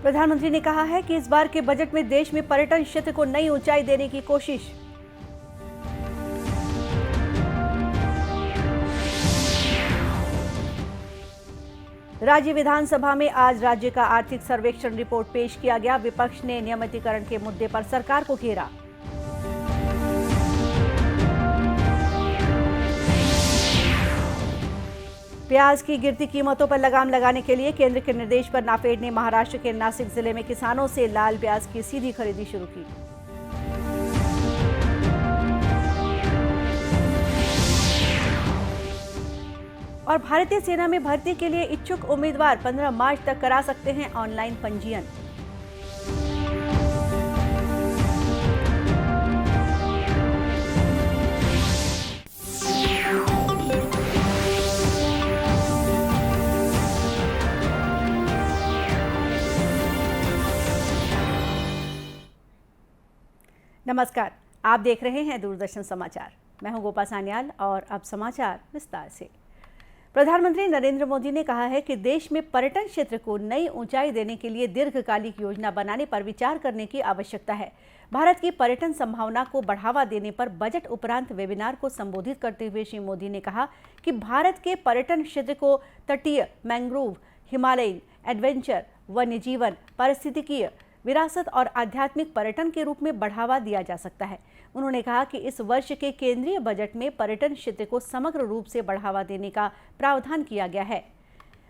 प्रधानमंत्री ने कहा है कि इस बार के बजट में देश में पर्यटन क्षेत्र को नई ऊंचाई देने की कोशिश। राज्य विधानसभा में आज राज्य का आर्थिक सर्वेक्षण रिपोर्ट पेश किया गया। विपक्ष ने नियमितीकरण के मुद्दे पर सरकार को घेरा। प्याज की गिरती कीमतों पर लगाम लगाने के लिए केंद्र के निर्देश पर नाफेड ने महाराष्ट्र के नासिक जिले में किसानों से लाल प्याज की सीधी खरीदी शुरू की। और भारतीय सेना में भर्ती के लिए इच्छुक उम्मीदवार 15 मार्च तक करा सकते हैं ऑनलाइन पंजीयन। नमस्कार, आप देख रहे हैं दूरदर्शन समाचार। मैं हूं गोपा सान्याल और अब समाचार विस्तार से। प्रधानमंत्री नरेंद्र मोदी ने कहा है कि देश में पर्यटन क्षेत्र को नई ऊंचाई देने के लिए दीर्घकालिक योजना बनाने पर विचार करने की आवश्यकता है। भारत की पर्यटन संभावना को बढ़ावा देने पर बजट उपरांत वेबिनार को संबोधित करते हुए श्री मोदी ने कहा कि भारत के पर्यटन क्षेत्र को तटीय, मैंग्रोव, हिमालयन, एडवेंचर, वन्य जीवन, पारिस्थितिकीय विरासत और आध्यात्मिक पर्यटन के रूप में बढ़ावा दिया जा सकता है। उन्होंने कहा कि इस वर्ष के केंद्रीय बजट में पर्यटन क्षेत्र को समग्र रूप से बढ़ावा देने का प्रावधान किया गया है।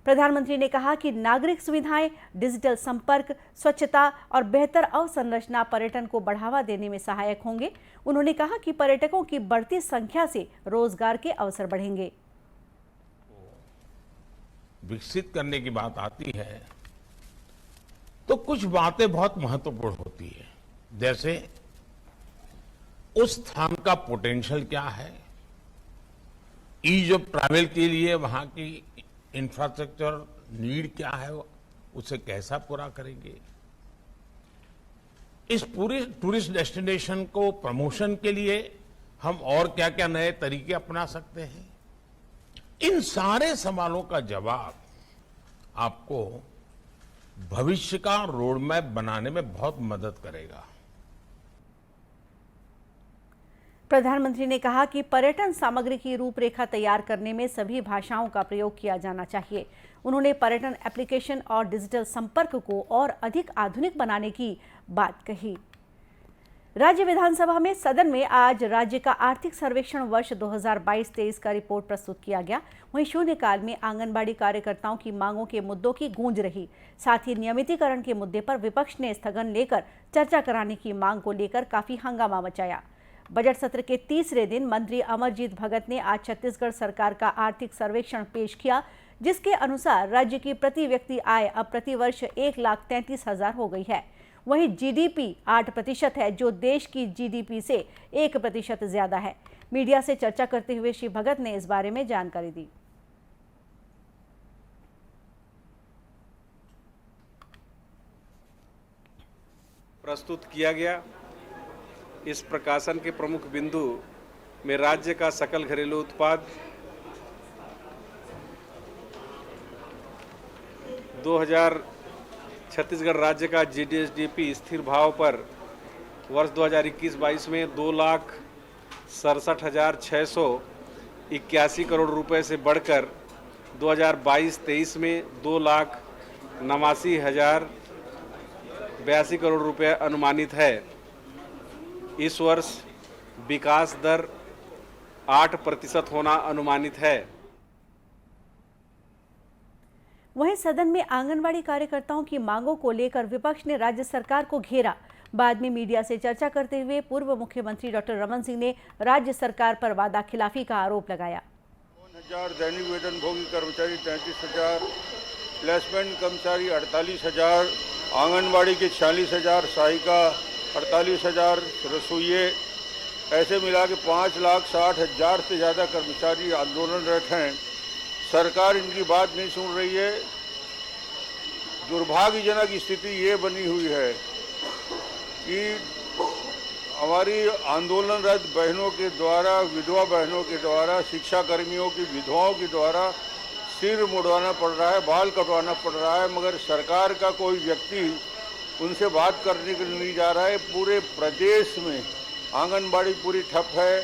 प्रधानमंत्री ने कहा कि नागरिक सुविधाएं, डिजिटल संपर्क, स्वच्छता और बेहतर अवसंरचना पर्यटन को बढ़ावा देने में सहायक होंगे। उन्होंने कहा कि पर्यटकों की बढ़ती संख्या से रोजगार के अवसर बढ़ेंगे। विकसित करने की बात आती है तो कुछ बातें बहुत महत्वपूर्ण होती है, जैसे उस स्थान का पोटेंशियल क्या है, ईज ऑफ ट्रैवल के लिए वहां की इंफ्रास्ट्रक्चर नीड क्या है, उसे कैसा पूरा करेंगे, इस पूरे टूरिस्ट डेस्टिनेशन को प्रमोशन के लिए हम और क्या क्या नए तरीके अपना सकते हैं। इन सारे सवालों का जवाब आपको भविष्य का रोड मैप बनाने में बहुत मदद करेगा। प्रधानमंत्री ने कहा कि पर्यटन सामग्री की रूपरेखा तैयार करने में सभी भाषाओं का प्रयोग किया जाना चाहिए। उन्होंने पर्यटन एप्लीकेशन और डिजिटल संपर्क को और अधिक आधुनिक बनाने की बात कही। राज्य विधानसभा में सदन में आज राज्य का आर्थिक सर्वेक्षण वर्ष 2022-23 का रिपोर्ट प्रस्तुत किया गया। वहीं शून्यकाल में आंगनबाड़ी कार्यकर्ताओं की मांगों के मुद्दों की गूंज रही। साथ ही नियमितीकरण के मुद्दे पर विपक्ष ने स्थगन लेकर चर्चा कराने की मांग को लेकर काफी हंगामा मचाया। बजट सत्र के तीसरे दिन मंत्री अमरजीत भगत ने आज छत्तीसगढ़ सरकार का आर्थिक सर्वेक्षण पेश किया, जिसके अनुसार राज्य की प्रति व्यक्ति आय अब प्रतिवर्ष 1,33,000 हो गई है। वहीं जीडीपी 8% है, जो देश की जीडीपी से 1% ज्यादा है। मीडिया से चर्चा करते हुए श्री भगत ने इस बारे में जानकारी दी। प्रस्तुत किया गया इस प्रकाशन के प्रमुख बिंदु में राज्य का सकल घरेलू उत्पाद 2000 छत्तीसगढ़ राज्य का जीडीपी स्थिर भाव पर वर्ष 2021-22 में 2,67,681 करोड़ रुपए से बढ़कर 2022-23 में 2,89,082 करोड़ रुपए अनुमानित है। इस वर्ष विकास दर 8% होना अनुमानित है। वहीं सदन में आंगनबाड़ी कार्यकर्ताओं की मांगों को लेकर विपक्ष ने राज्य सरकार को घेरा। बाद में मीडिया से चर्चा करते हुए पूर्व मुख्यमंत्री डॉक्टर रमन सिंह ने राज्य सरकार पर वादा खिलाफी का आरोप लगाया। 50,000 दैनिक वेतनभोगी कर्मचारी 33,000, प्लेसमेंट कर्मचारी 48,000, आंगनबाड़ी के 46,000, सहायिका 48,000, रसोइये, ऐसे मिला के 5,60,000 से ज़्यादा कर्मचारी आंदोलनरत हैं। सरकार इनकी बात नहीं सुन रही है। दुर्भाग्यजनक स्थिति ये बनी हुई है कि हमारी आंदोलनरत बहनों के द्वारा, विधवा बहनों के द्वारा, शिक्षा कर्मियों की विधवाओं के द्वारा सिर मुड़वाना पड़ रहा है, बाल कटवाना पड़ रहा है, मगर सरकार का कोई व्यक्ति उनसे बात करने के लिए नहीं जा रहा है। पूरे प्रदेश में आंगनबाड़ी पूरी ठप है,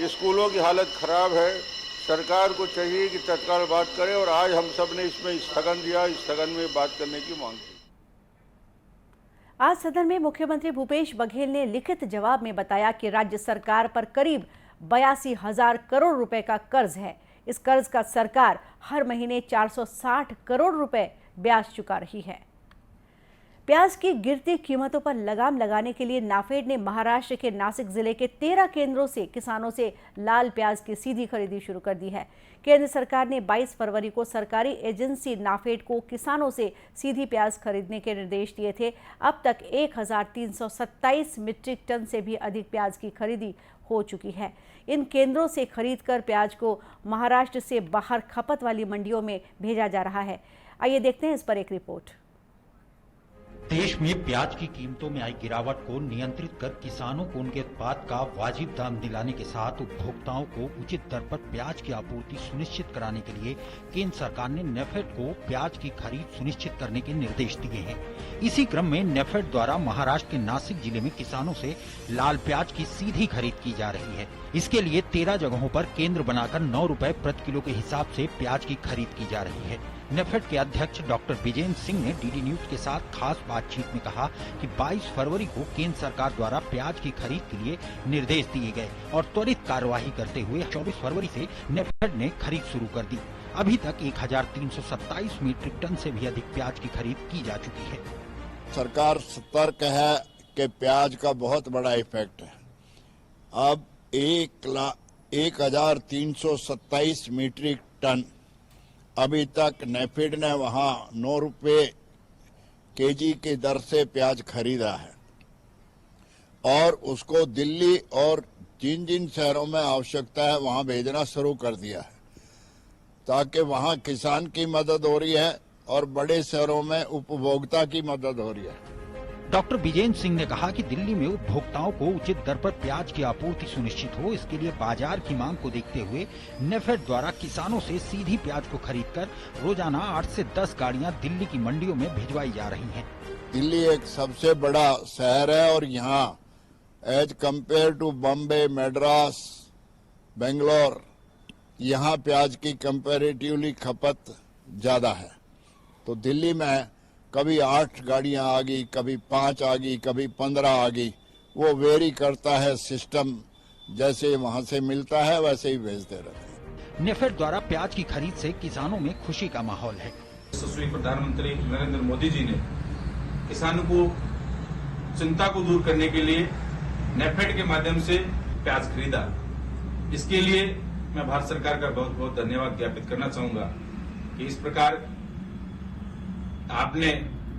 स्कूलों की हालत खराब है। सरकार को चाहिए कि तत्काल बात करे और आज हम सब ने इसमें स्थगन दिया, स्थगन में बात करने की मांग की। आज सदन में मुख्यमंत्री भूपेश बघेल ने लिखित जवाब में बताया कि राज्य सरकार पर करीब 82,000 करोड़ रुपए का कर्ज है। इस कर्ज का सरकार हर महीने 460 करोड़ रुपए ब्याज चुका रही है। प्याज की गिरती कीमतों पर लगाम लगाने के लिए नाफेड ने महाराष्ट्र के नासिक जिले के 13 केंद्रों से किसानों से लाल प्याज की सीधी खरीदी शुरू कर दी है। केंद्र सरकार ने 22 फरवरी को सरकारी एजेंसी नाफेड को किसानों से सीधी प्याज खरीदने के निर्देश दिए थे। अब तक 1,327 मीट्रिक टन से भी अधिक प्याज की खरीदी हो चुकी है। इन केंद्रों से खरीदकर प्याज को महाराष्ट्र से बाहर खपत वाली मंडियों में भेजा जा रहा है। आइए देखते हैं इस पर एक रिपोर्ट। देश में प्याज की कीमतों में आई गिरावट को नियंत्रित कर किसानों को उनके उत्पाद का वाजिब दाम दिलाने के साथ उपभोक्ताओं को उचित दर पर प्याज की आपूर्ति सुनिश्चित कराने के लिए केंद्र सरकार ने नेफेड को प्याज की खरीद सुनिश्चित करने के निर्देश दिए हैं। इसी क्रम में नेफेड द्वारा महाराष्ट्र के नासिक जिले में किसानों से लाल प्याज की सीधी खरीद की जा रही है। इसके लिए 13 जगहों पर केंद्र बनाकर 9 रुपए प्रति किलो के हिसाब से प्याज की खरीद की जा रही है। नेफेड के अध्यक्ष डॉक्टर विजेंद्र सिंह ने डीडी न्यूज के साथ खास बातचीत में कहा कि 22 फरवरी को केंद्र सरकार द्वारा प्याज की खरीद के लिए निर्देश दिए गए और त्वरित कार्यवाही करते हुए 24 फरवरी से नेफेड ने खरीद शुरू कर दी। अभी तक 1,327 मीट्रिक टन से भी अधिक प्याज की खरीद की जा चुकी है। सरकार सतर्क है कि प्याज का बहुत बड़ा इफेक्ट है। अब 1,327 मीट्रिक टन अभी तक नेफेड ने वहां 9 रुपए केजी की दर से प्याज खरीदा है और उसको दिल्ली और जिन जिन शहरों में आवश्यकता है वहां भेजना शुरू कर दिया है, ताकि वहां किसान की मदद हो रही है और बड़े शहरों में उपभोक्ता की मदद हो रही है। डॉक्टर विजेंद्र सिंह ने कहा कि दिल्ली में उपभोक्ताओं को उचित दर पर प्याज की आपूर्ति सुनिश्चित हो, इसके लिए बाजार की मांग को देखते हुए नेफेड द्वारा किसानों से सीधी प्याज को खरीदकर रोजाना 8 से 10 गाड़ियां दिल्ली की मंडियों में भिजवाई जा रही हैं। दिल्ली एक सबसे बड़ा शहर है और यहाँ as compare to Bombay, Madras, Bangalore, यहाँ प्याज की कंपैरेटिवली खपत ज्यादा है। तो दिल्ली में कभी 8 गाड़ियां आ गई, कभी 5 आ गई, कभी 15 आ गई। वो वेरी करता है, सिस्टम जैसे वहां से मिलता है वैसे ही भेजते रहते हैं। नेफेड द्वारा प्याज की खरीद से किसानों में खुशी का माहौल है। यशस्वी प्रधानमंत्री नरेंद्र मोदी जी ने किसानों को चिंता को दूर करने के लिए नेफेड के माध्यम से प्याज खरीदा। इसके लिए मैं भारत सरकार का बहुत बहुत धन्यवाद ज्ञापित करना चाहूंगा कि इस प्रकार आपने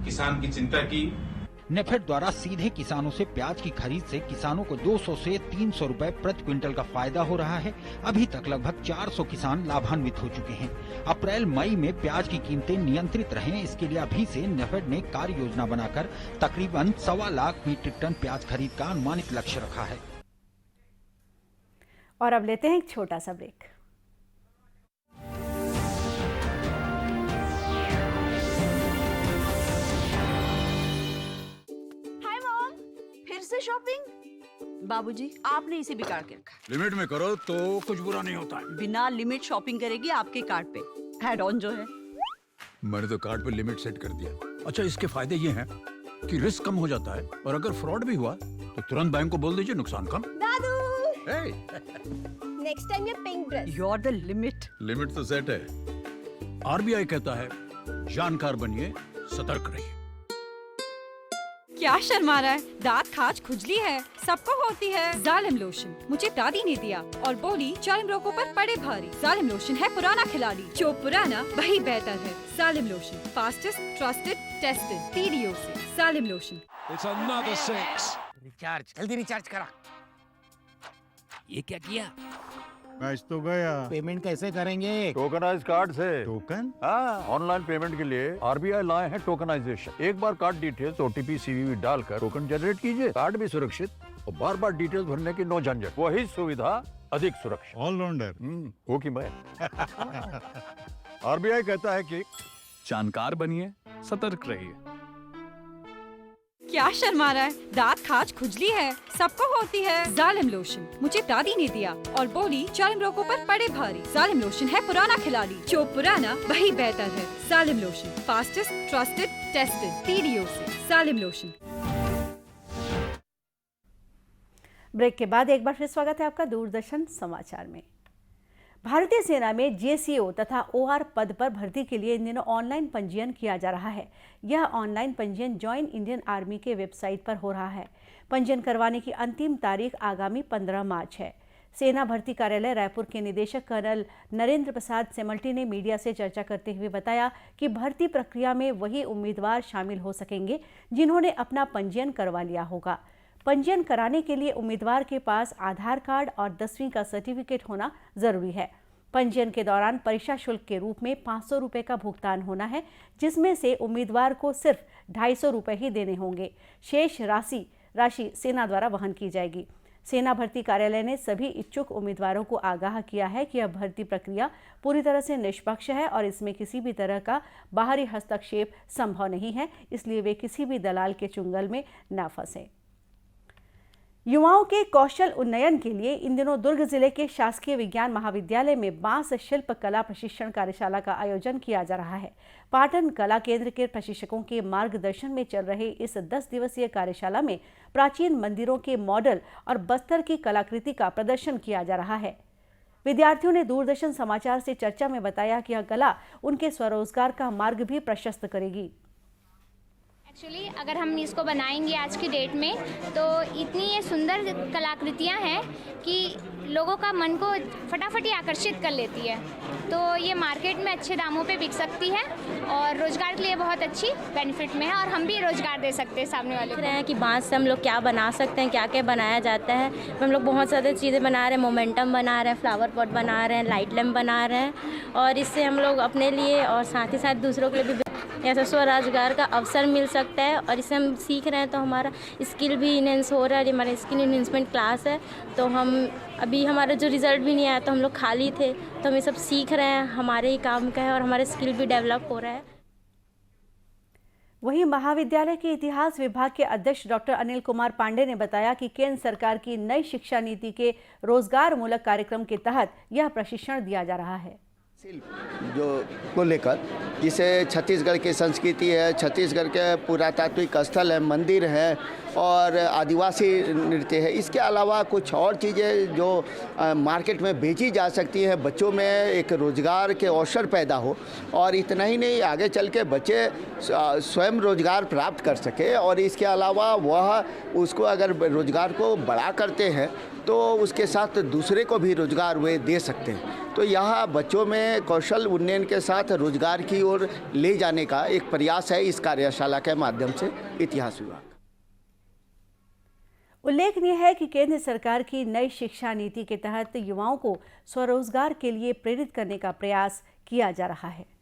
किसान की चिंता की। नेफेड द्वारा सीधे किसानों से प्याज की खरीद से किसानों को 200 से 300 रुपए प्रति क्विंटल का फायदा हो रहा है। अभी तक लगभग 400 किसान लाभान्वित हो चुके हैं। अप्रैल मई में प्याज की कीमतें नियंत्रित रहें, इसके लिए अभी से नेफेड ने कार्य योजना बनाकर तकरीबन 1.25 लाख मीट्रिक टन प्याज खरीद का अनुमानित लक्ष्य रखा है। और अब लेते हैं एक छोटा सा ब्रेक। से शॉपिंग। बाबूजी, आपने इसे बिगाड़ के रखा। लिमिट में करो तो कुछ बुरा नहीं होता है। बिना लिमिट शॉपिंग करेगी आपके कार्ड पे ऐड ऑन जो है। मैंने तो कार्ड पे लिमिट सेट कर दिया। अच्छा, इसके फायदे ये हैं कि रिस्क कम हो जाता है और अगर फ्रॉड भी हुआ तो तुरंत बैंक को बोल दीजिए, नुकसान कम। दादू, नेक्स्ट टाइम ये pink dress. You are the limit. Limit तो सेट है। आरबीआई कहता है जानकार बनिए, सतर्क रहिए। क्या शर्मा रहा है? दांत खाज खुजली है, सबको होती है। जालिम लोशन मुझे दादी ने दिया और बोली जालिम रोगों पर पड़े भारी। जालिम लोशन है पुराना खिलाड़ी, जो पुराना वही बेहतर है। जालिम lotion, fastest, trusted, tested, PDO से। जालिम लोशन। It's another 6. रिचार्ज, जल्दी रिचार्ज करा। ये क्या किया? मैच तो गया। पेमेंट कैसे करेंगे? टोकनाइज कार्ड से। टोकन? हाँ, ऑनलाइन पेमेंट के लिए आरबीआई लाए हैं टोकनाइजेशन। एक बार कार्ड डिटेल्स, ओटीपी, सीवीवी डालकर टोकन जनरेट कीजिए। कार्ड भी सुरक्षित और बार बार डिटेल्स भरने की नो झंझट। वही सुविधा, अधिक सुरक्षा। ऑलराउंडर हो कि मैं। आरबीआई कहता है कि जानकार बनिए, सतर्क रहिए। क्या शर्मा रहा है? दांत खाज खुजली है, सबको होती है। जालिम लोशन मुझे दादी ने दिया और बोली जालिम रोगों पर पड़े भारी। जालिम लोशन है पुराना खिलाड़ी, जो पुराना वही बेहतर है। जालिम lotion, fastest, trusted, tested PDO से। जालिम लोशन। ब्रेक के बाद एक बार फिर स्वागत है आपका दूरदर्शन समाचार में। भारतीय सेना में जेसीओ तथा ओआर पद पर भर्ती के लिए इन दिनों ऑनलाइन पंजीयन किया जा रहा है। यह ऑनलाइन पंजीयन ज्वाइन इंडियन आर्मी के वेबसाइट पर हो रहा है। पंजीयन करवाने की अंतिम तारीख आगामी 15 मार्च है। सेना भर्ती कार्यालय रायपुर के निदेशक कर्नल नरेंद्र प्रसाद सेमल्टी ने मीडिया से चर्चा करते हुए बताया कि भर्ती प्रक्रिया में वही उम्मीदवार शामिल हो सकेंगे जिन्होंने अपना पंजीयन करवा लिया होगा। पंजीयन कराने के लिए उम्मीदवार के पास आधार कार्ड और 10वीं का सर्टिफिकेट होना जरूरी है। पंजीयन के दौरान परीक्षा शुल्क के रूप में 500 रुपये का भुगतान होना है, जिसमें से उम्मीदवार को सिर्फ 250 रुपये ही देने होंगे। शेष राशि सेना द्वारा वहन की जाएगी। सेना भर्ती कार्यालय ने सभी इच्छुक उम्मीदवारों को आगाह किया है कि यह भर्ती प्रक्रिया पूरी तरह से निष्पक्ष है और इसमें किसी भी तरह का बाहरी हस्तक्षेप संभव नहीं है, इसलिए वे किसी भी दलाल के चुंगल में न फंसे। युवाओं के कौशल उन्नयन के लिए इन दिनों दुर्ग जिले के शासकीय विज्ञान महाविद्यालय में बांस शिल्प कला प्रशिक्षण कार्यशाला का आयोजन किया जा रहा है। पाटन कला केंद्र के प्रशिक्षकों के मार्गदर्शन में चल रहे इस 10 दिवसीय कार्यशाला में प्राचीन मंदिरों के मॉडल और बस्तर की कलाकृति का प्रदर्शन किया जा रहा है। विद्यार्थियों ने दूरदर्शन समाचार से चर्चा में बताया कि यह कला उनके स्वरोजगार का मार्ग भी प्रशस्त करेगी। एक्चुअली अगर हम इसको बनाएंगे आज की डेट में तो इतनी ये सुंदर कलाकृतियाँ हैं कि लोगों का मन को फटाफट ही आकर्षित कर लेती है। तो ये मार्केट में अच्छे दामों पे बिक सकती है और रोजगार के लिए बहुत अच्छी बेनिफिट में है और हम भी रोजगार दे सकते हैं सामने वाले को। रहे हैं कि बांस से हम लोग क्या बना सकते हैं, क्या क्या बनाया जाता है। हम लोग बहुत सारी चीज़ें बना रहे हैं, मोमेंटम बना रहे हैं, फ्लावर पॉट बना रहे हैं, लाइट लैम्प बना रहे हैं और इससे हम लोग अपने लिए और साथ ही साथ दूसरों के लिए भी ऐसा स्वरोजगार का अवसर मिल सकता है। और इसे हम सीख रहे हैं तो हमारा स्किल भी इनहेंस हो रहा है। हमारा स्किल इनहेंसमेंट क्लास है, तो हम अभी हमारा जो रिजल्ट भी नहीं आया तो हम लोग खाली थे, तो हम ये सब सीख रहे हैं, हमारे ही काम का है और हमारा स्किल भी डेवलप हो रहा है। वहीं महाविद्यालय के इतिहास विभाग के अध्यक्ष डॉक्टर अनिल कुमार पांडे ने बताया कि केंद्र सरकार की नई शिक्षा नीति के रोजगार मूलक कार्यक्रम के तहत यह प्रशिक्षण दिया जा रहा है। जो को लेकर जिसे छत्तीसगढ़ की संस्कृति है, छत्तीसगढ़ के पुरातात्विक स्थल है, मंदिर है और आदिवासी नृत्य है। इसके अलावा कुछ और चीज़ें जो मार्केट में बेची जा सकती है, बच्चों में एक रोज़गार के अवसर पैदा हो और इतना ही नहीं आगे चल के बच्चे स्वयं रोज़गार प्राप्त कर सके और इसके अलावा वह उसको अगर रोज़गार को बड़ा करते हैं तो उसके साथ दूसरे को भी रोज़गार वे दे सकते हैं। तो यहाँ बच्चों में कौशल उन्नयन के साथ रोज़गार की ओर ले जाने का एक प्रयास है इस कार्यशाला के माध्यम से इतिहास विभाग। उल्लेखनीय है कि केंद्र सरकार की नई शिक्षा नीति के तहत युवाओं को स्वरोजगार के लिए प्रेरित करने का प्रयास किया जा रहा है।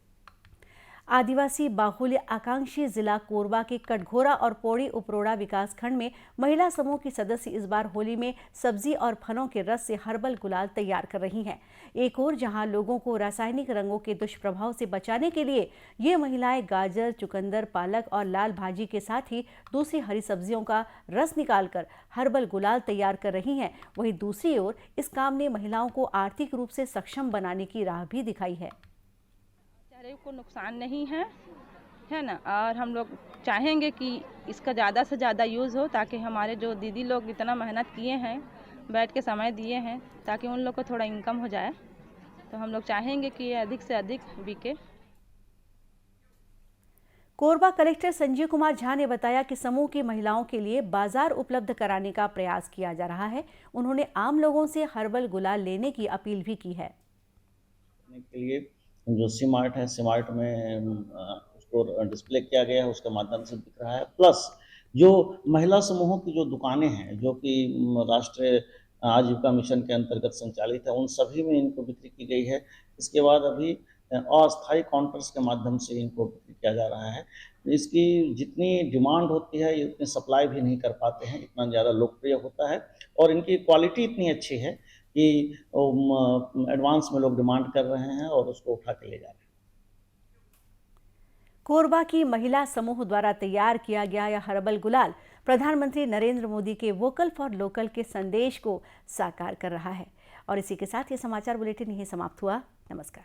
आदिवासी बाहुल्य आकांक्षी जिला कोरबा के कटघोरा और पौड़ी उपरोड़ा विकासखंड में महिला समूह की सदस्य इस बार होली में सब्जी और फलों के रस से हर्बल गुलाल तैयार कर रही हैं। एक और जहां लोगों को रासायनिक रंगों के दुष्प्रभाव से बचाने के लिए ये महिलाएं गाजर, चुकंदर, पालक और लाल भाजी के साथ ही दूसरी हरी सब्जियों का रस निकालकर हर्बल गुलाल तैयार कर रही हैं। वहीं दूसरी ओर इस काम ने महिलाओं को आर्थिक रूप से सक्षम बनाने की राह भी दिखाई है। को नुकसान नहीं है ना, और हम लोग चाहेंगे कि इसका ज़्यादा से ज़्यादा यूज़ हो ताकि हमारे जो दीदी लोग इतना मेहनत किए हैं, बैठ के समय दिए हैं, ताकि उन लोग को थोड़ा इनकम हो जाए। तो हम लोग चाहेंगे कि ये अधिक से अधिक बिके। कोरबा कलेक्टर संजीव कुमार झा ने बताया कि समूह की महिलाओं के लिए बाजार उपलब्ध कराने का प्रयास किया जा रहा है। उन्होंने आम लोगों से हर्बल गुलाल लेने की अपील भी की है। जो सीमार्ट है, सीमार्ट में उसको डिस्प्ले किया गया है, उसके माध्यम से दिख रहा है। प्लस जो महिला समूहों की जो दुकानें हैं जो कि राष्ट्रीय आजीविका मिशन के अंतर्गत संचालित है, उन सभी में इनको बिक्री की गई है। इसके बाद अभी अस्थायी काउंटर्स के माध्यम से इनको बिक्री किया जा रहा है। इसकी जितनी डिमांड होती है इतनी सप्लाई भी नहीं कर पाते हैं, इतना ज़्यादा लोकप्रिय होता है और इनकी क्वालिटी इतनी अच्छी है कि एडवांस में लोग डिमांड कर रहे हैं और उसको उठा के ले जा रहे हैं। कोरबा की महिला समूह द्वारा तैयार किया गया यह हर्बल गुलाल प्रधानमंत्री नरेंद्र मोदी के वोकल फॉर लोकल के संदेश को साकार कर रहा है। और इसी के साथ ये समाचार बुलेटिन यहीं समाप्त हुआ। नमस्कार।